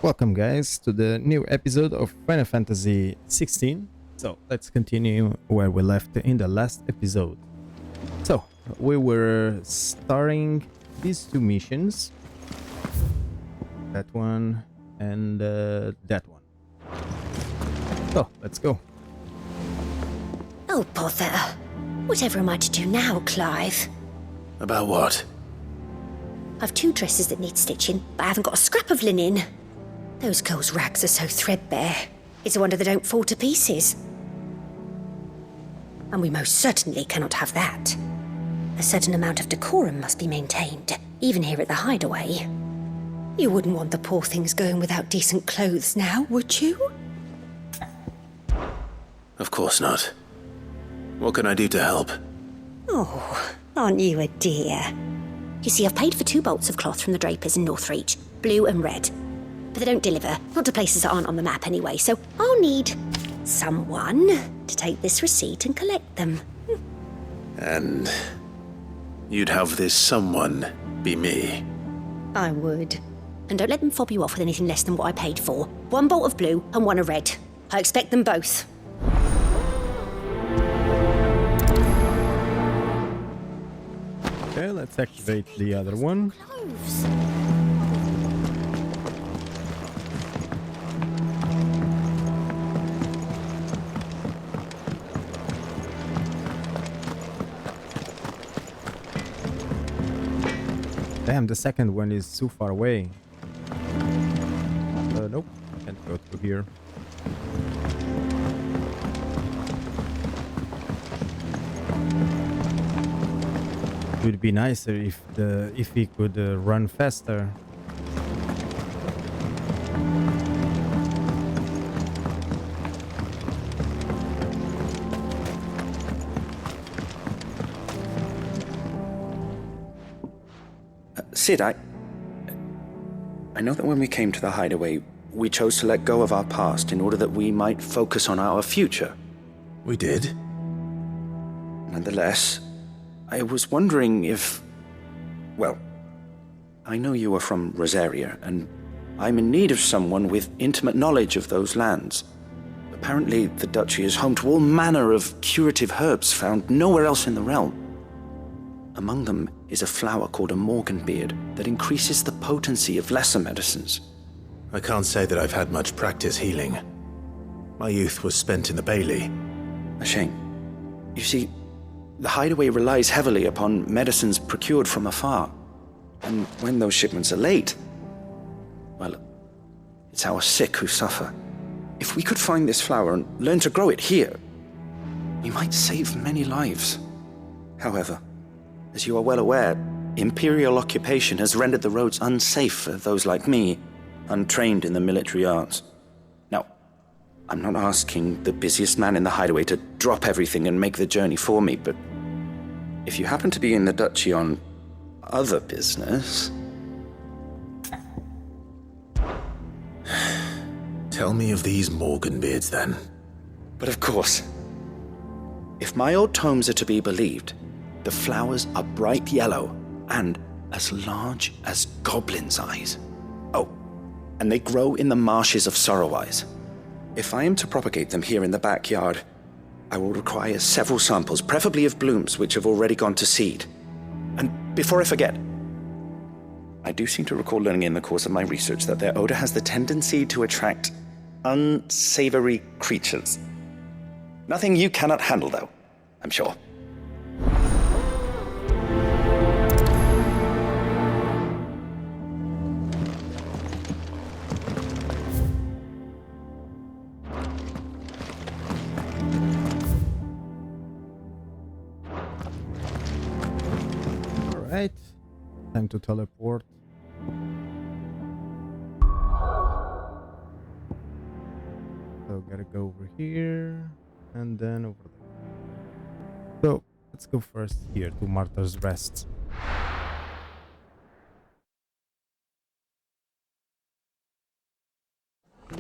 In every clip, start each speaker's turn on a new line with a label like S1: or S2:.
S1: Welcome guys to the new episode of Final Fantasy XVI. So let's continue where we left in the last episode. So we were starting these two missions. That one and that one. So let's go.
S2: Oh bother. Whatever am I to do now, Clive?
S3: About what?
S2: I've two dresses that need stitching, but I haven't got a scrap of linen. Those girls' rags are so threadbare. It's a wonder they don't fall to pieces. And we most certainly cannot have that. A certain amount of decorum must be maintained, even here at the hideaway. You wouldn't want the poor things going without decent clothes now, would you?
S3: Of course not. What can I do to help?
S2: Oh, aren't you a dear? You see, I've paid for 2 bolts of cloth from the drapers in Northreach, blue and red. But they don't deliver, not to places that aren't on the map anyway, so I'll need someone to take this receipt and collect them.
S3: And you'd have this someone be me.
S2: I would. And don't let them fob you off with anything less than what I paid for. 1 bolt of blue and 1 of red. I expect them both.
S1: Okay, let's activate the other one.
S2: Clothes.
S1: Damn, the second one is too far away. Nope, can't go through here. It would be nicer if he could run faster.
S4: Sid, I know that when we came to the hideaway, we chose to let go of our past in order that we might focus on our future.
S3: We did?
S4: Nonetheless, I was wondering if... Well, I know you are from Rosaria, and I'm in need of someone with intimate knowledge of those lands. Apparently, the duchy is home to all manner of curative herbs found nowhere else in the realm. Among them is a flower called a Morganbeard that increases the potency of lesser medicines.
S3: I can't say that I've had much practice healing. My youth was spent in the Bailey.
S4: A shame. You see, the hideaway relies heavily upon medicines procured from afar. And when those shipments are late, well, it's our sick who suffer. If we could find this flower and learn to grow it here, we might save many lives. However, as you are well aware, Imperial occupation has rendered the roads unsafe for those like me, untrained in the military arts. Now, I'm not asking the busiest man in the hideaway to drop everything and make the journey for me, but if you happen to be in the duchy on other business...
S3: Tell me of these Morganbeards, then.
S4: But of course, if my old tomes are to be believed, the flowers are bright yellow and as large as goblins' eyes. Oh, and they grow in the marshes of Sorrowise. If I am to propagate them here in the backyard, I will require several samples, preferably of blooms which have already gone to seed. And before I forget, I do seem to recall learning in the course of my research that their odor has the tendency to attract unsavory creatures. Nothing you cannot handle, though, I'm sure.
S1: Alright, time to teleport. So gotta go over here and then over there. So let's go first here to Martha's Rest. How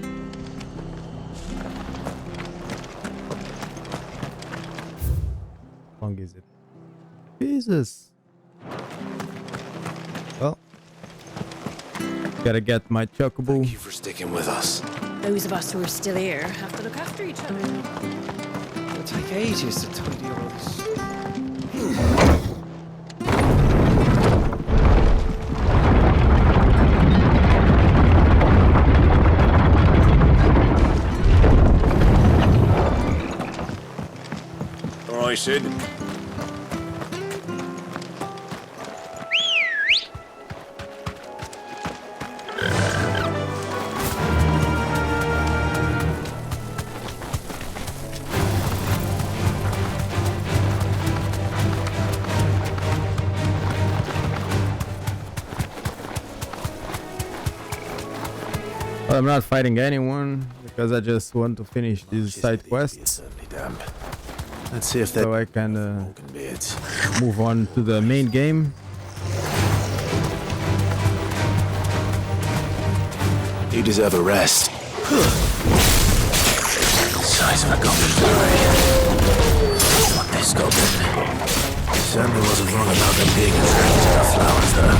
S1: long is it? Jesus! Well, Gotta get my Chocobo.
S3: Thank you for sticking with us.
S5: Those of us who are still here have to look after each other.
S4: It'll take ages to tidy all this.
S3: All right, Sid.
S1: Well, I'm not fighting anyone because I just want to finish these side quests
S3: Certainly damp. Let's see if they're
S1: so I can
S3: organ beards.
S1: move on to the main game.
S3: You deserve a rest. Size of a goblin fairy. What this goblin? Certainly wasn't wrong about them being attracted to the flowers, though.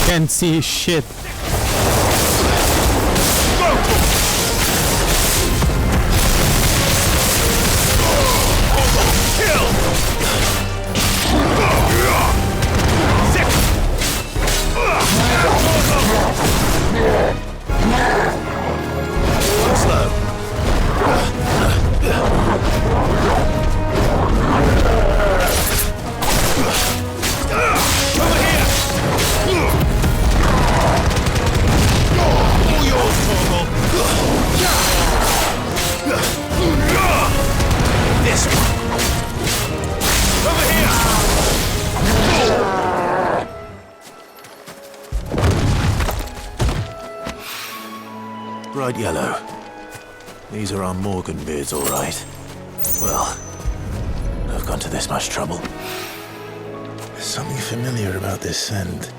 S1: Can't see shit. Bright yellow. These are our Morgan beards, all right. Well, I've gone to this much trouble. There's something familiar about this scent.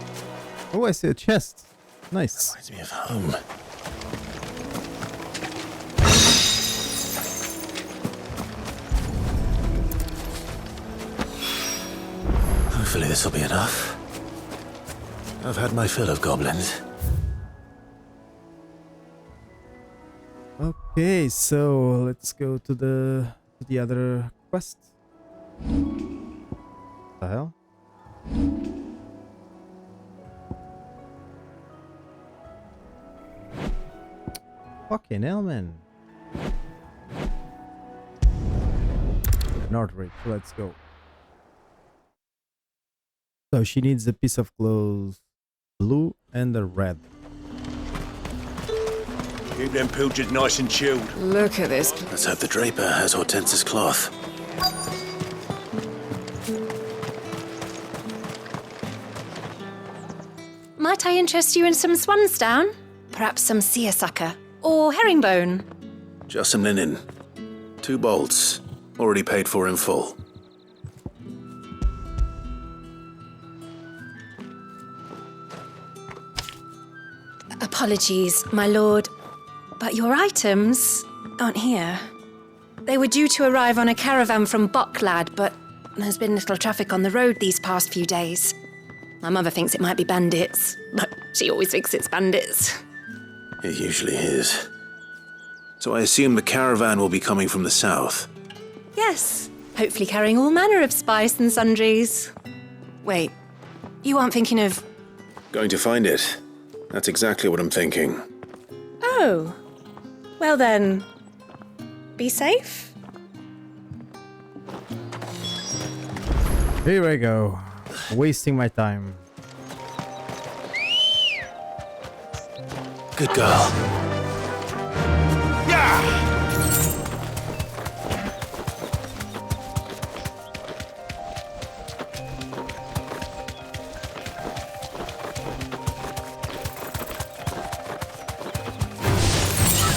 S1: Oh, I see a chest. Nice.
S3: Reminds me of home. Hopefully this will be enough. I've had my fill of goblins.
S1: Okay, so let's go to the other quest. What the hell? Fucking hell, man. Northridge, let's go. So she needs a piece of clothes, blue and a red.
S6: Keep them pilchards nice and chilled.
S5: Look at this.
S3: Let's hope the draper has Hortense's cloth.
S5: Might I interest you in some swansdown? Perhaps some seersucker or herringbone?
S3: Just some linen. 2 bolts. Already paid for in full.
S5: Apologies, my lord, but your items aren't here. They were due to arrive on a caravan from Bocklad, but there's been little traffic on the road these past few days. My mother thinks it might be bandits, but she always thinks it's bandits.
S3: It usually is. So I assume the caravan will be coming from the south.
S5: Yes, hopefully carrying all manner of spice and sundries. Wait, you aren't thinking of...
S3: Going to find it. That's exactly what I'm thinking.
S5: Oh, well then, be safe.
S1: Here I go. Wasting my time.
S3: Good girl.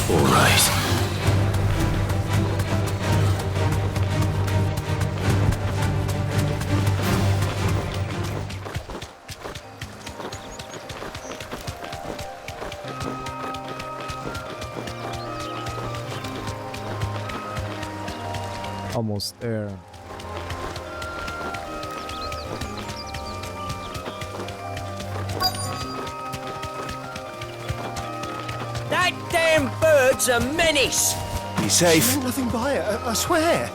S3: All right.
S1: Almost there.
S7: That damn bird's a menace!
S3: Be safe.
S6: Nothing by it, I swear.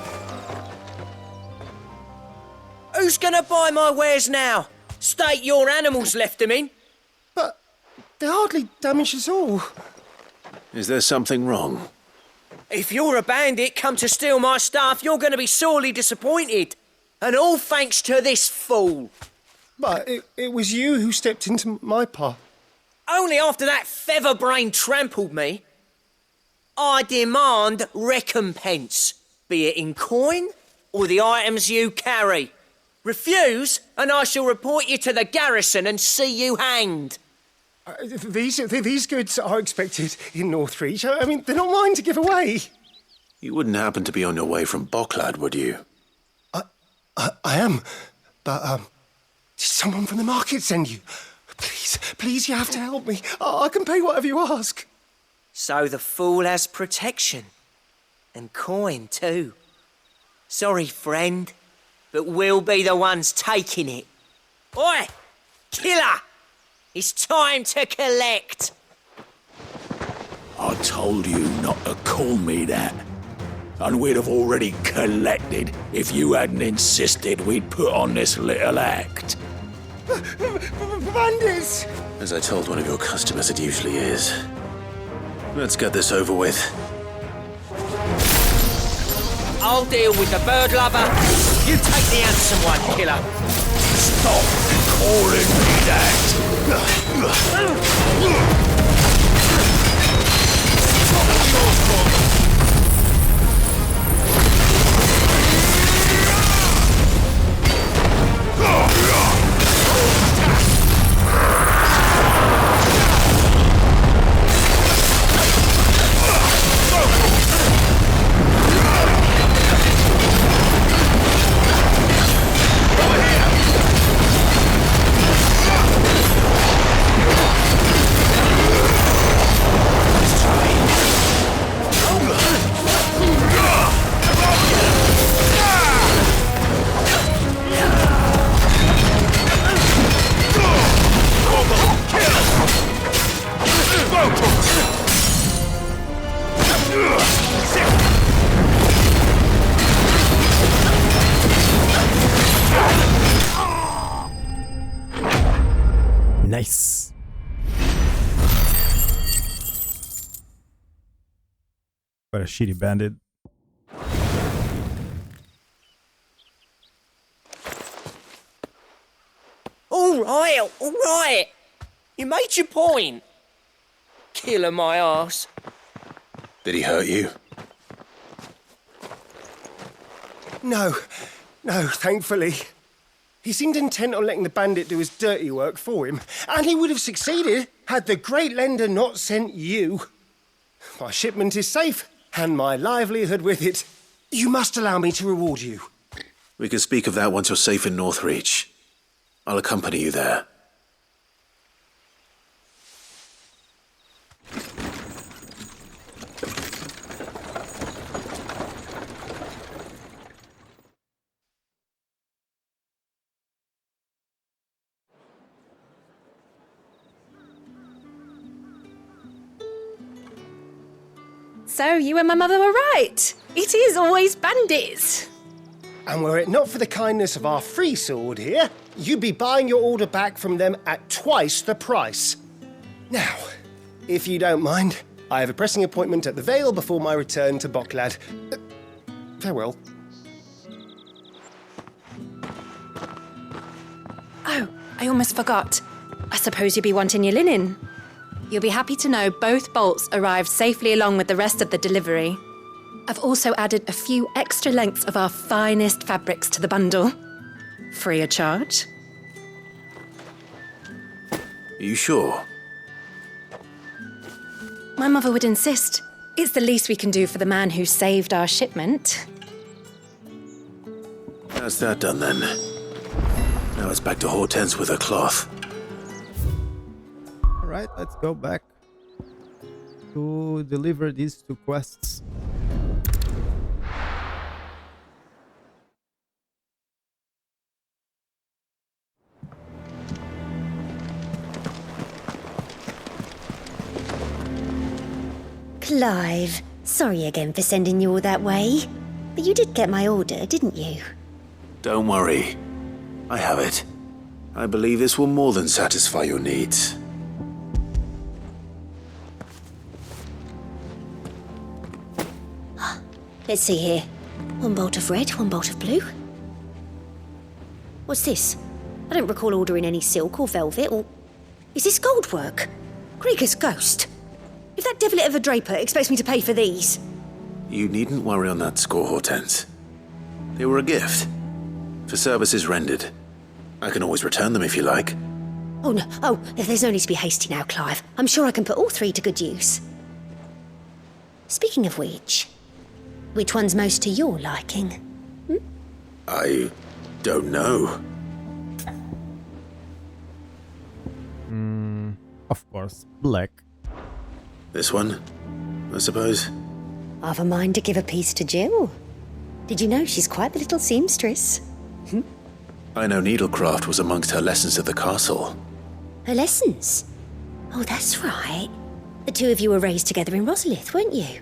S7: Who's gonna buy my wares now? State your animals left them in.
S6: But they hardly damaged us all.
S3: Is there something wrong?
S7: If you're a bandit come to steal my stuff, you're gonna be sorely disappointed. And all thanks to this fool.
S6: But it was you who stepped into my path.
S7: Only after that featherbrain trampled me. I demand recompense, be it in coin or the items you carry. Refuse, and I shall report you to the garrison and see you hanged.
S6: These goods are expected in Northreach. I mean, they're not mine to give away.
S3: You wouldn't happen to be on your way from Bocklad, would you?
S6: I am, but did someone from the market send you? Please, you have to help me. I can pay whatever you ask.
S7: So the fool has protection. And coin, too. Sorry, friend, but we'll be the ones taking it. Oi! Killer! It's time to collect!
S3: I told you not to call me that. And we'd have already collected if you hadn't insisted we'd put on this little act.
S6: Bandits!
S3: As I told one of your customers, it usually is. Let's get this over with.
S7: I'll deal with the bird lover. You take the handsome one, killer.
S3: Stop calling me that!
S1: Nice. What a shitty bandit.
S7: All right. You made your point. Killer my ass.
S3: Did he hurt you?
S6: No, thankfully. He seemed intent on letting the bandit do his dirty work for him, and he would have succeeded had the great lender not sent you. My shipment is safe, and my livelihood with it. You must allow me to reward you.
S3: We can speak of that once you're safe in Northreach. I'll accompany you there.
S5: So you and my mother were right. It is always bandits.
S6: And were it not for the kindness of our free sword here, you'd be buying your order back from them at twice the price. Now, if you don't mind, I have a pressing appointment at the Vale before my return to Bocklad. Farewell.
S5: Oh, I almost forgot. I suppose you'll be wanting your linen. You'll be happy to know both bolts arrived safely along with the rest of the delivery. I've also added a few extra lengths of our finest fabrics to the bundle. Free of charge.
S3: Are you sure?
S5: My mother would insist. It's the least we can do for the man who saved our shipment.
S3: That's that done then. Now it's back to Hortense with her cloth.
S1: Alright, let's go back to deliver these 2 quests.
S2: Clive, sorry again for sending you all that way. But you did get my order, didn't you?
S3: Don't worry. I have it. I believe this will more than satisfy your needs.
S2: Let's see here. 1 bolt of red, 1 bolt of blue. What's this? I don't recall ordering any silk or velvet or... Is this gold work? Krieger's ghost. If that devilet of a draper expects me to pay for these...
S3: You needn't worry on that score, Hortense. They were a gift. For services rendered. I can always return them if you like.
S2: Oh, no. Oh, there's no need to be hasty now, Clive. I'm sure I can put all 3 to good use. Speaking of which one's most to your liking?
S3: I don't know.
S1: Of course, black.
S3: This one, I suppose.
S2: I've a mind to give a piece to Jill. Did you know she's quite the little seamstress?
S3: I know needlecraft was amongst her lessons at the castle.
S2: Her lessons? Oh, that's right. The 2 of you were raised together in Rosalith, weren't you?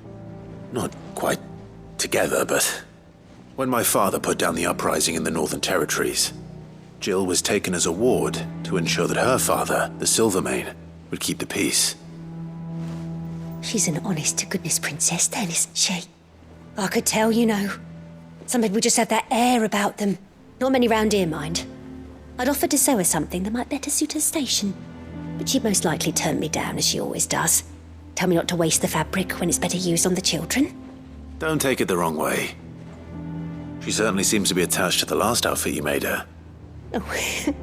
S3: Not quite together, but when my father put down the uprising in the Northern Territories, Jill was taken as a ward to ensure that her father, the Silvermane, would keep the peace.
S2: She's an honest-to-goodness princess then, isn't she? I could tell, you know. Some people just have that air about them. Not many round here, mind. I'd offered to sew her something that might better suit her station. But she'd most likely turn me down, as she always does. Tell me not to waste the fabric when it's better used on the children.
S3: Don't take it the wrong way. She certainly seems to be attached to the last outfit you made her.
S2: Oh,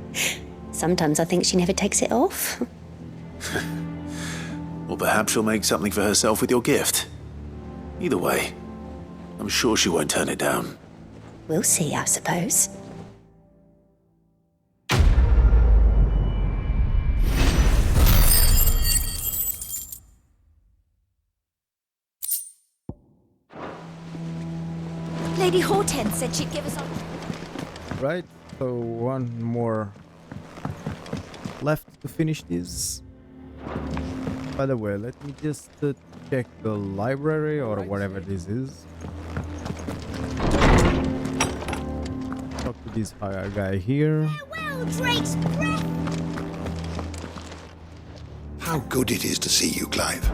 S2: sometimes I think she never takes it off.
S3: Or perhaps she'll make something for herself with your gift. Either way, I'm sure she won't turn it down.
S2: We'll see, I suppose.
S8: Lady Hortense said she'd give us all...
S1: Right, so 1 more left to finish this. By the way, let me just check the library or whatever this is. Talk to this guy here.
S8: Farewell, Drake's breath!
S9: How good it is to see you, Clive.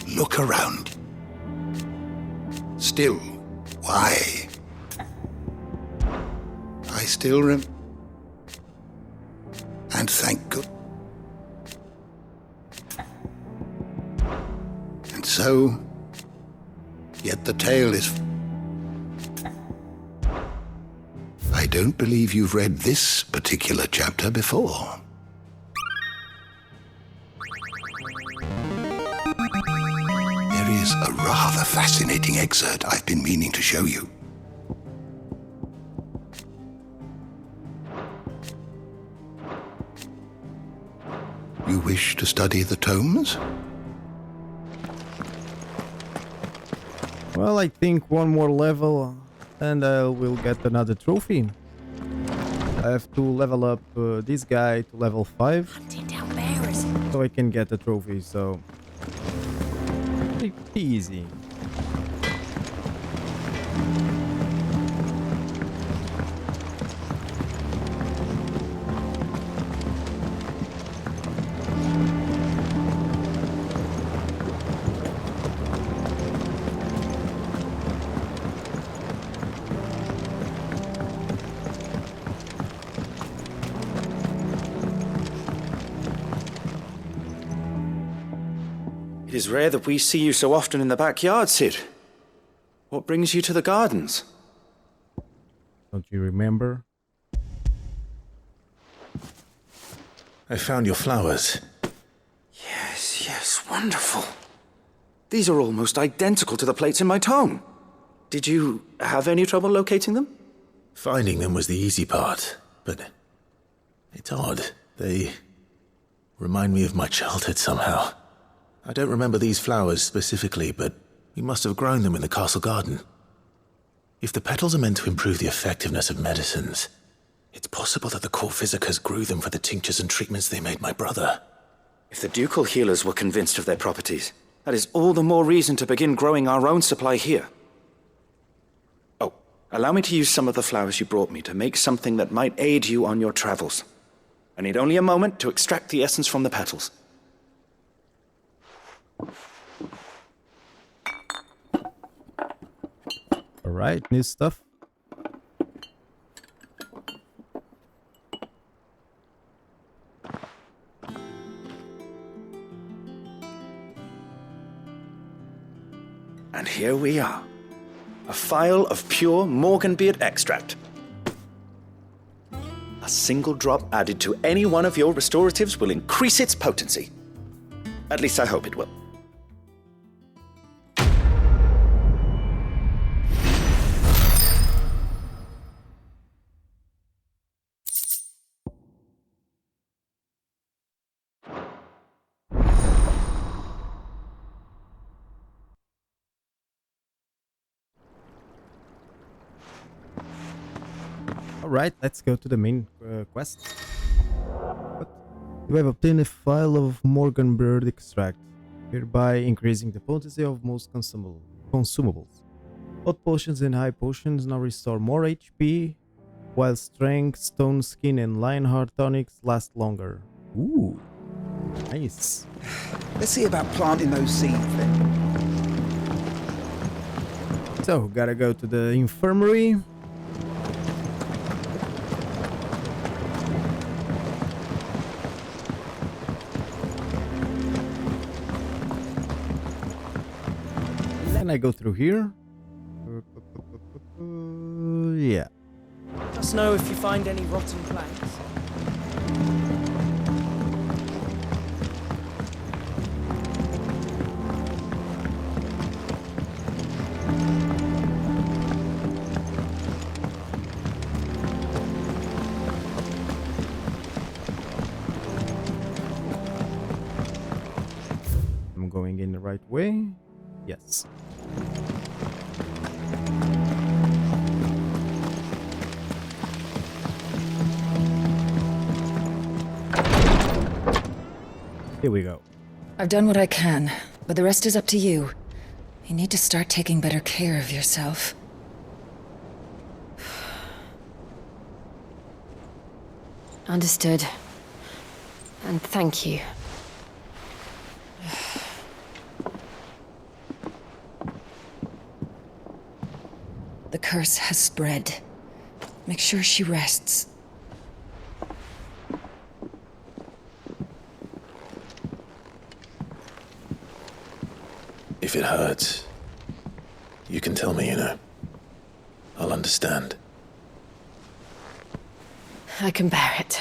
S9: Look around. Still, why? I still and thank God. And so, yet the tale is... I don't believe you've read this particular chapter before. There is a rather fascinating excerpt I've been meaning to show you. You wish to study the tomes?
S1: Well, I think 1 more level and I will get another trophy. I have to level up this guy to level 5
S8: Hunting down bearers.
S1: so I can get the trophy, so pretty easy.
S4: It is rare that we see you so often in the backyard, Sid. What brings you to the gardens?
S1: Don't you remember?
S3: I found your flowers.
S4: Yes, wonderful. These are almost identical to the plates in my tome. Did you have any trouble locating them?
S3: Finding them was the easy part, but it's odd. They remind me of my childhood somehow. I don't remember these flowers specifically, but we must have grown them in the castle garden. If the petals are meant to improve the effectiveness of medicines, it's possible that the court physicers grew them for the tinctures and treatments they made my brother.
S4: If the ducal healers were convinced of their properties, that is all the more reason to begin growing our own supply here. Oh, allow me to use some of the flowers you brought me to make something that might aid you on your travels. I need only a moment to extract the essence from the petals.
S1: Alright, new stuff.
S4: And here we are. A phial of pure Morganbeard extract. A single drop added to any one of your restoratives will increase its potency. At least I hope it will.
S1: Alright, let's go to the main quest. What? You have obtained a file of Morganbeard extract, hereby increasing the potency of most consumables. Hot potions and high potions now restore more HP, while strength, stone skin, and lionheart tonics last longer. Ooh, nice.
S10: Let's see about planting those seeds then.
S1: So, gotta go to the infirmary. Can I go through here? Yeah.
S7: Just know if you find any rotten planks.
S1: I'm going in the right way. Yes. Here we go.
S11: I've done what I can, but the rest is up to you. You need to start taking better care of yourself.
S5: Understood. And thank you.
S11: The curse has spread. Make sure she rests.
S3: If it hurts, you can tell me, I'll understand.
S5: I can bear it.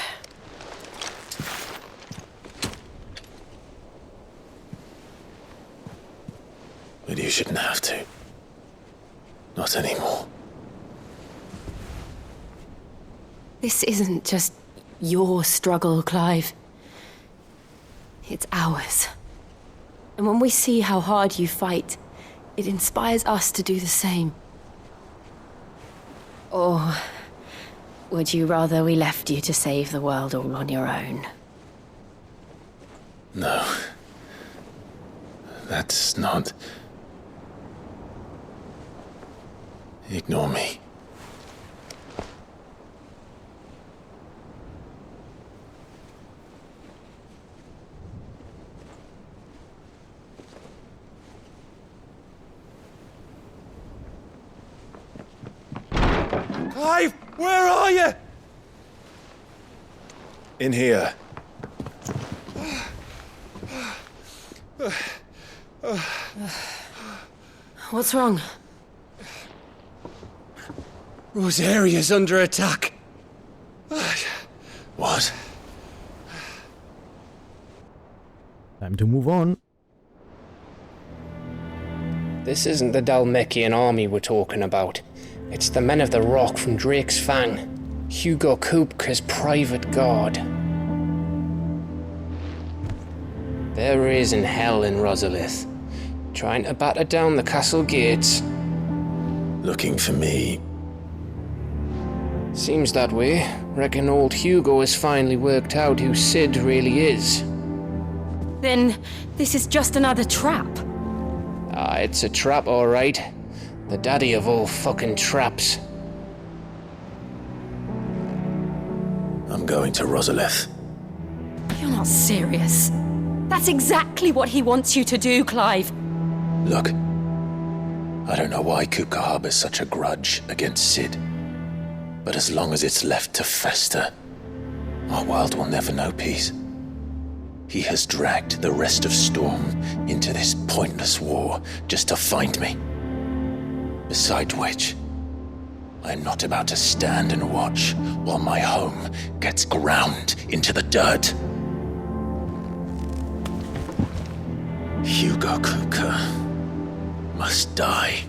S3: But you shouldn't have to. Not anymore.
S5: This isn't just your struggle, Clive. It's ours. And when we see how hard you fight, it inspires us to do the same. Or would you rather we left you to save the world all on your own?
S3: No. That's not... Ignore me.
S6: Clive, where are you?
S3: In here.
S5: What's wrong?
S6: Rosaria's under attack.
S3: What?
S1: Time to move on.
S12: This isn't the Dalmekian army we're talking about. It's the men of the Rock from Drake's Fang. Hugo Kupka's private guard. There is in hell in Rosalith, trying to batter down the castle gates.
S3: Looking for me.
S12: Seems that way. Reckon old Hugo has finally worked out who Sid really is.
S5: Then this is just another trap.
S12: Ah, it's a trap, all right. The daddy of all fucking traps.
S3: I'm going to Rosalith.
S5: You're not serious. That's exactly what he wants you to do, Clive.
S3: Look, I don't know why Kupka harbors such a grudge against Sid. But as long as it's left to fester, our world will never know peace. He has dragged the rest of Storm into this pointless war just to find me. Besides which, I'm not about to stand and watch while my home gets ground into the dirt. Hugo Kupka must die.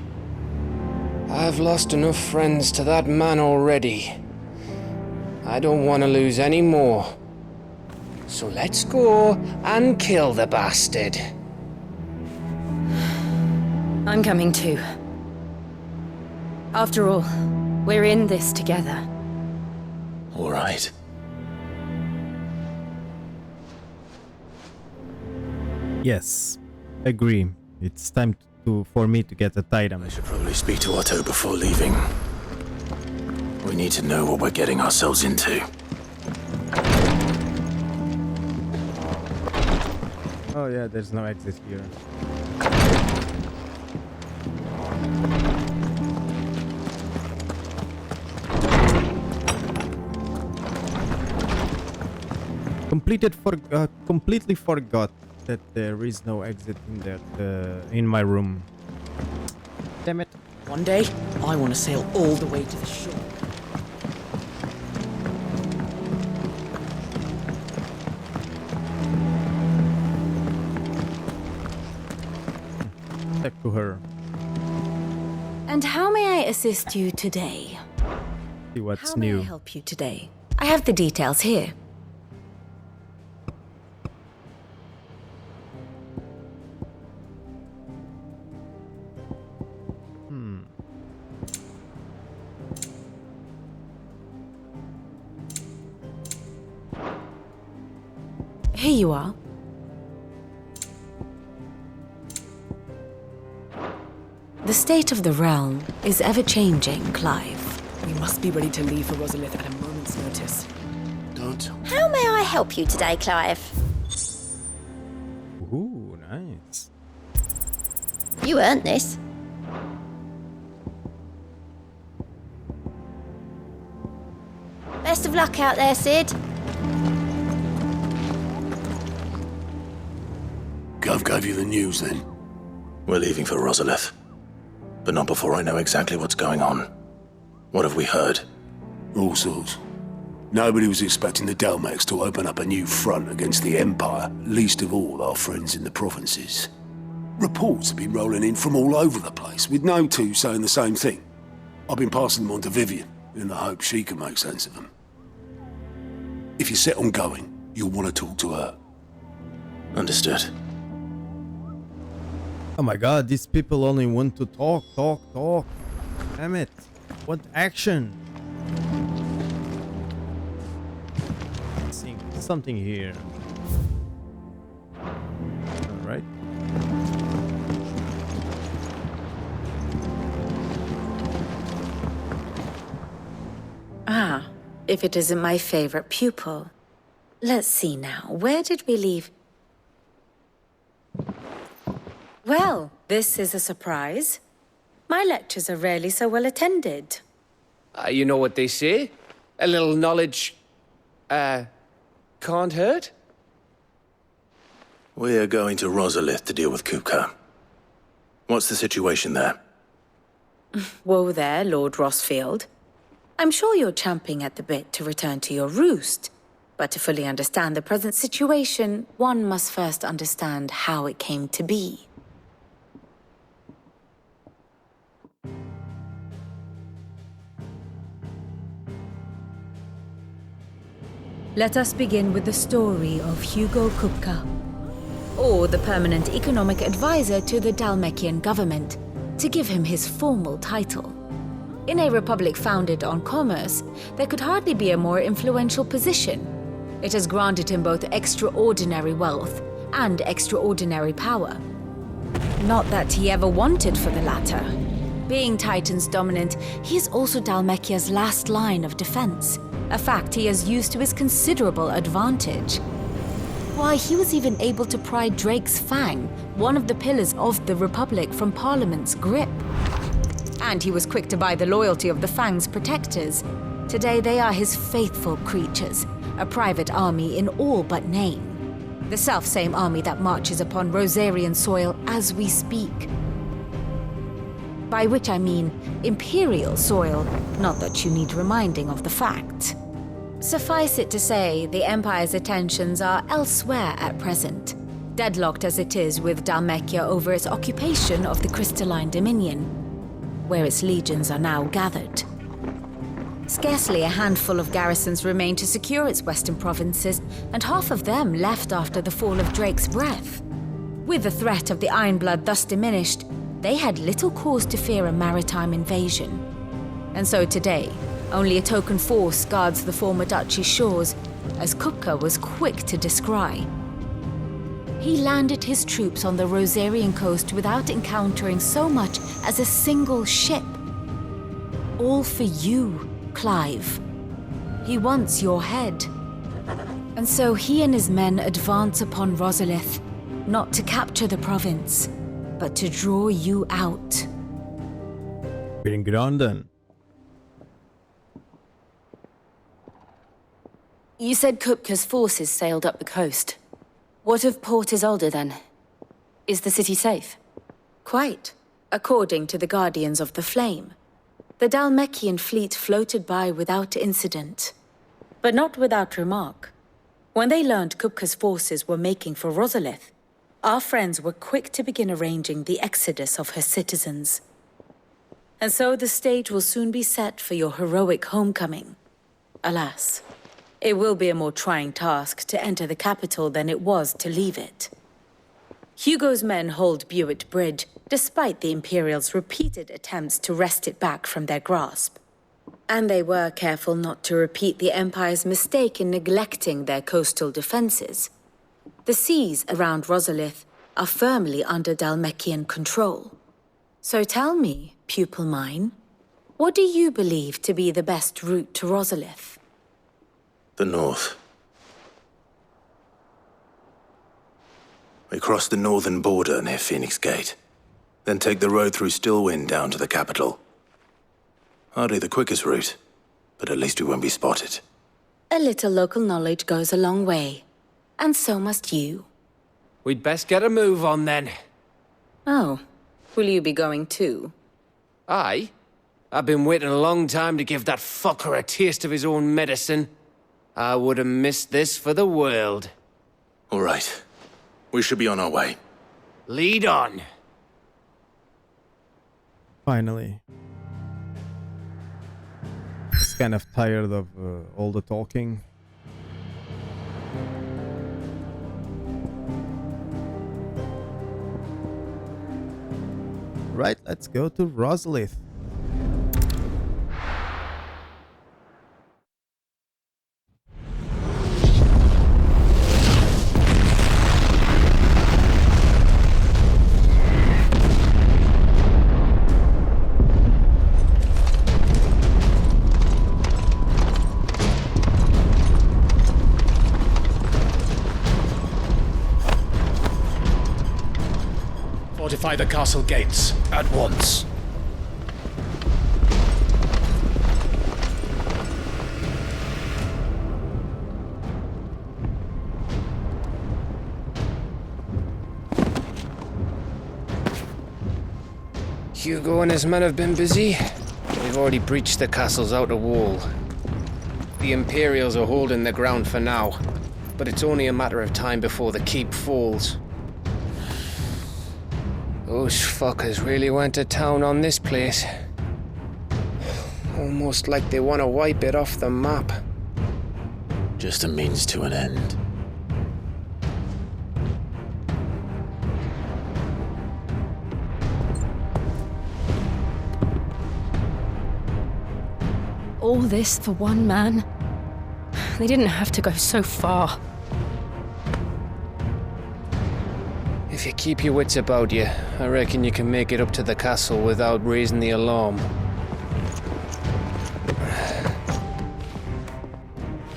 S12: I've lost enough friends to that man already. I don't want to lose any more. So let's go and kill the bastard.
S5: I'm coming too. After all, we're in this together.
S3: All right.
S1: Yes, agree. It's time for me to get a Titan.
S3: I should probably speak to Otto before leaving. We need to know what we're getting ourselves into.
S1: Oh yeah, there's no exit here. Completely forgot that there is no exit in that in my room. Damn it.
S13: One day, I want to sail all the way to the shore.
S1: Back to her.
S5: And how may I assist you today?
S1: See what's
S5: How may
S1: new.
S5: I help you today? I have the details here. Here you are. The state of the realm is ever-changing, Clive.
S13: We must be ready to leave for Rosalith at a moment's notice.
S3: Don't.
S2: How may I help you today, Clive?
S1: Ooh, nice.
S2: You earned this. Best of luck out there, Sid.
S3: Gov gave you the news then? We're leaving for Rosalith. But not before I know exactly what's going on. What have we heard?
S14: All sorts. Nobody was expecting the Dalmex to open up a new front against the Empire, least of all our friends in the provinces. Reports have been rolling in from all over the place, with no two saying the same thing. I've been passing them on to Vivian, in the hope she can make sense of them. If you're set on going, you'll want to talk to her.
S3: Understood.
S1: Oh my god, these people only want to talk. Damn it. What action? Seeing something here. Alright.
S5: Ah, if it isn't my favorite pupil. Let's see now, where did we leave? Well, this is a surprise. My lectures are rarely so well attended.
S12: You know what they say? A little knowledge, can't hurt?
S3: We're going to Rosalith to deal with Kupka. What's the situation there?
S5: Whoa there, Lord Rosfield. I'm sure you're champing at the bit to return to your roost. But to fully understand the present situation, one must first understand how it came to be.
S15: Let us begin with the story of Hugo Kupka, or the permanent economic advisor to the Dalmekian government, to give him his formal title. In a republic founded on commerce, there could hardly be a more influential position. It has granted him both extraordinary wealth and extraordinary power. Not that he ever wanted for the latter. Being Titan's dominant, he is also Dalmekia's last line of defense, a fact he has used to his considerable advantage. Why, he was even able to pry Drake's Fang, one of the pillars of the Republic, from Parliament's grip. And he was quick to buy the loyalty of the Fang's protectors. Today they are his faithful creatures, a private army in all but name. The self-same army that marches upon Rosarian soil as we speak. By which I mean Imperial soil, not that you need reminding of the fact. Suffice it to say, the Empire's attentions are elsewhere at present, deadlocked as it is with Dalmekia over its occupation of the Crystalline Dominion, where its legions are now gathered. Scarcely a handful of garrisons remain to secure its western provinces, and half of them left after the fall of Drake's Breath. With the threat of the Ironblood thus diminished, they had little cause to fear a maritime invasion. And so today, only a token force guards the former duchy's shores, as Kupka was quick to descry. He landed his troops on the Rosarian coast without encountering so much as a single ship. All for you, Clive. He wants your head. And so he and his men advance upon Rosalith, not to capture the province, but to draw you out.
S1: Bring it on then.
S16: You said Kupka's forces sailed up the coast. What of Port Isolde then? Is the city safe?
S15: Quite, according to the Guardians of the Flame. The Dalmekian fleet floated by without incident, but not without remark. When they learned Kupka's forces were making for Rosalith, our friends were quick to begin arranging the exodus of her citizens. And so the stage will soon be set for your heroic homecoming. Alas, it will be a more trying task to enter the capital than it was to leave it. Hugo's men hold Buet Bridge, despite the Imperials' repeated attempts to wrest it back from their grasp. And they were careful not to repeat the Empire's mistake in neglecting their coastal defenses. The seas around Rosalith are firmly under Dalmekian control. So tell me, pupil mine, what do you believe to be the best route to Rosalith?
S3: The north. We cross the northern border near Phoenix Gate, then take the road through Stillwind down to the capital. Hardly the quickest route, but at least we won't be spotted.
S15: A little local knowledge goes a long way, and so must you.
S12: We'd best get a move on then.
S15: Oh, will you be going too?
S12: Aye. I've been waiting a long time to give that fucker a taste of his own medicine. I would have missed this for the world.
S3: All right. We should be on our way.
S12: Lead on.
S1: Finally. Just kind of tired of all the talking. Right, let's go to Rosalith.
S17: Fortify the castle gates, at once.
S12: Hugo and his men have been busy. They've already breached the castle's outer wall. The Imperials are holding the ground for now, but it's only a matter of time before the keep falls. Those fuckers really went to town on this place. Almost like they want to wipe it off the map.
S3: just a means to an end.
S5: All this for one man? They didn't have to go so far.
S12: If you keep your wits about you, I reckon you can make it up to the castle without raising the alarm.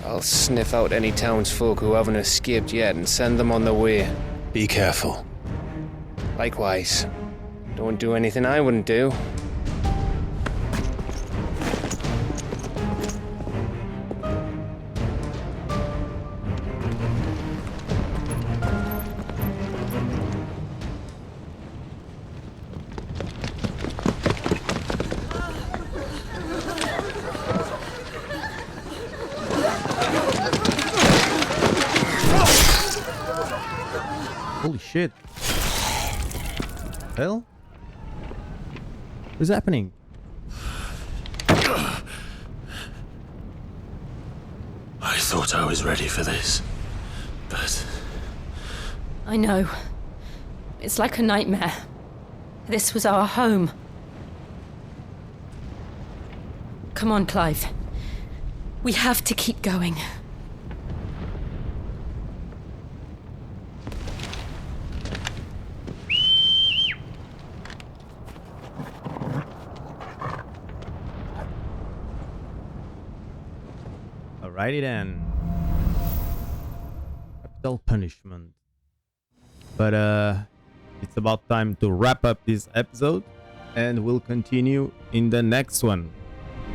S12: I'll sniff out any townsfolk who haven't escaped yet and send them on their way.
S3: Be careful.
S12: Likewise. Don't do anything I wouldn't do.
S1: Holy shit. Hell? What's happening?
S3: I thought I was ready for this, but...
S5: I know. It's like a nightmare. This was our home. Come on, Clive. We have to keep going.
S1: Alrighty then. Capital punishment. But it's about time to wrap up this episode, and we'll continue in the next one.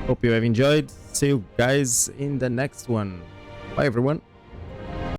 S1: Hope you have enjoyed. See you guys in the next one. Bye everyone.